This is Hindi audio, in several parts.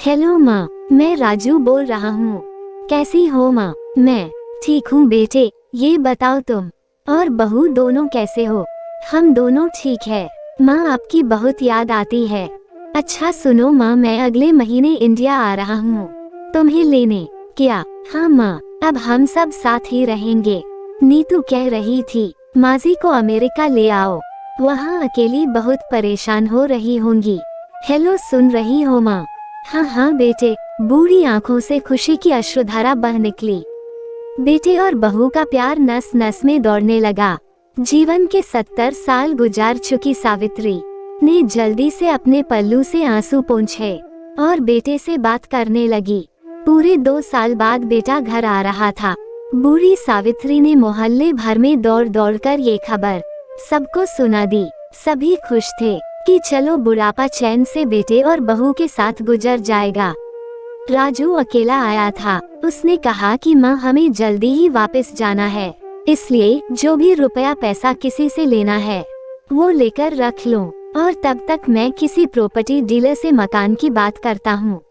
हेलो माँ, मैं राजू बोल रहा हूँ। कैसी हो माँ? मैं ठीक हूँ बेटे। ये बताओ तुम और बहू दोनों कैसे हो? हम दोनों ठीक है माँ, आपकी बहुत याद आती है। अच्छा सुनो माँ, मैं अगले महीने इंडिया आ रहा हूँ तुम्हें लेने। क्या? हाँ माँ, अब हम सब साथ ही रहेंगे। नीतू कह रही थी माजी को अमेरिका ले आओ, वहाँ अकेली बहुत परेशान हो रही होंगी। हेलो, सुन रही हो माँ? हाँ हाँ बेटे। बूढ़ी आंखों से खुशी की अश्रुधारा बह निकली। बेटे और बहू का प्यार नस नस में दौड़ने लगा। जीवन के 70 साल गुजार चुकी सावित्री ने जल्दी से अपने पल्लू से आंसू पोंछे और बेटे से बात करने लगी। पूरे 2 साल बाद बेटा घर आ रहा था। बूढ़ी सावित्री ने मोहल्ले भर में दौड़ दौड़ कर ये खबर सबको सुना दी। सभी खुश थे कि चलो बुढ़ापा चैन से बेटे और बहू के साथ गुजर जाएगा। राजू अकेला आया था। उसने कहा कि माँ, हमें जल्दी ही वापस जाना है, इसलिए जो भी रुपया पैसा किसी से लेना है वो लेकर रख लो, और तब तक मैं किसी प्रॉपर्टी डीलर से मकान की बात करता हूँ।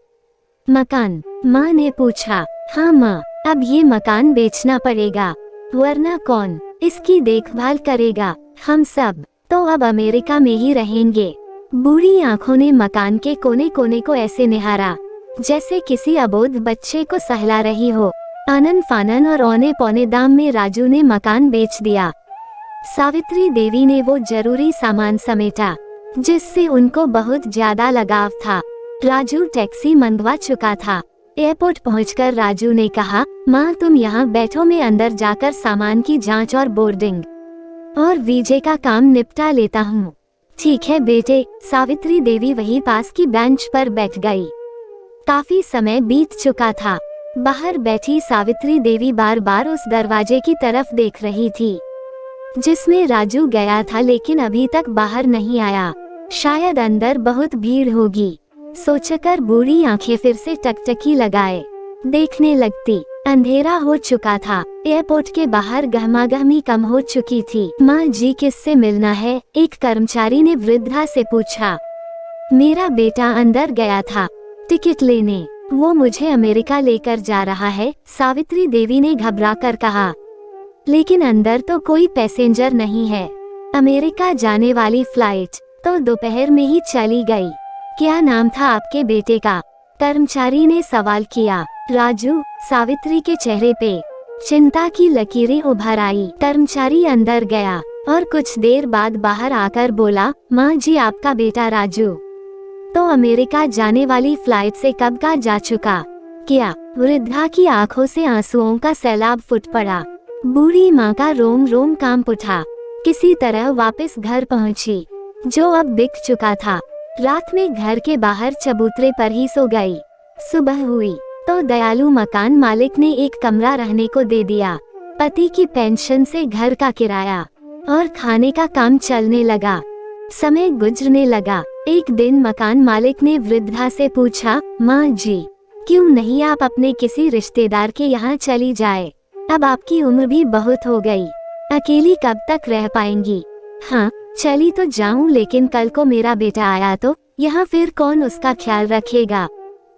मकान? माँ ने पूछा। हाँ माँ, अब ये मकान बेचना पड़ेगा, वरना कौन इसकी देखभाल करेगा? हम सब तो अब अमेरिका में ही रहेंगे। बूढ़ी आंखों ने मकान के कोने कोने को ऐसे निहारा जैसे किसी अबोध बच्चे को सहला रही हो। आनन फानन और औने पौने दाम में राजू ने मकान बेच दिया। सावित्री देवी ने वो जरूरी सामान समेटा जिससे उनको बहुत ज्यादा लगाव था। राजू टैक्सी मंगवा चुका था। एयरपोर्ट पहुंचकर राजू ने कहा, माँ तुम यहाँ बैठो, मैं अंदर जाकर सामान की जांच और बोर्डिंग और वीजे का काम निपटा लेता हूँ। ठीक है बेटे। सावित्री देवी वही पास की बेंच पर बैठ गई। काफी समय बीत चुका था। बाहर बैठी सावित्री देवी बार बार उस दरवाजे की तरफ देख रही थी जिसमें राजू गया था, लेकिन अभी तक बाहर नहीं आया। शायद अंदर बहुत भीड़ होगी, सोचकर बूढ़ी आंखें फिर से टकटकी लगाए देखने लगती। अंधेरा हो चुका था। एयरपोर्ट के बाहर गहमागहमी कम हो चुकी थी। माँ जी, किससे मिलना है? एक कर्मचारी ने वृद्धा से पूछा। मेरा बेटा अंदर गया था टिकट लेने, वो मुझे अमेरिका लेकर जा रहा है, सावित्री देवी ने घबराकर कहा। लेकिन अंदर तो कोई पैसेंजर नहीं है। अमेरिका जाने वाली फ्लाइट तो दोपहर में ही चली गई। क्या नाम था आपके बेटे का? कर्मचारी ने सवाल किया। राजू। सावित्री के चेहरे पे चिंता की लकीरें उभर आई। कर्मचारी अंदर गया और कुछ देर बाद बाहर आकर बोला, माँ जी, आपका बेटा राजू तो अमेरिका जाने वाली फ्लाइट से कब का जा चुका। क्या? वृद्धा की आंखों से आंसुओं का सैलाब फुट पड़ा। बूढ़ी माँ का रोम रोम कांप उठा। किसी तरह वापस घर पहुँची, जो अब बिक चुका था। रात में घर के बाहर चबूतरे पर ही सो गई। सुबह हुई तो दयालु मकान मालिक ने एक कमरा रहने को दे दिया। पति की पेंशन से घर का किराया और खाने का काम चलने लगा। समय गुजरने लगा। एक दिन मकान मालिक ने वृद्धा से पूछा, माँ जी, क्यों नहीं आप अपने किसी रिश्तेदार के यहाँ चली जाए? अब आपकी उम्र भी बहुत हो गई, अकेली कब तक रह पाएंगी? हाँ, चली तो जाऊं, लेकिन कल को मेरा बेटा आया तो यहाँ फिर कौन उसका ख्याल रखेगा?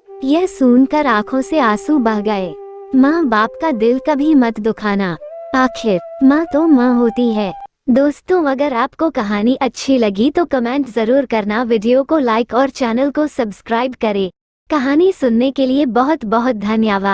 यह सुनकर आंखों से आंसू बह गए। माँ बाप का दिल कभी मत दुखाना, आखिर माँ तो माँ होती है। दोस्तों, अगर आपको कहानी अच्छी लगी तो कमेंट जरूर करना, वीडियो को लाइक और चैनल को सब्सक्राइब करें। कहानी सुनने के लिए बहुत बहुत धन्यवाद।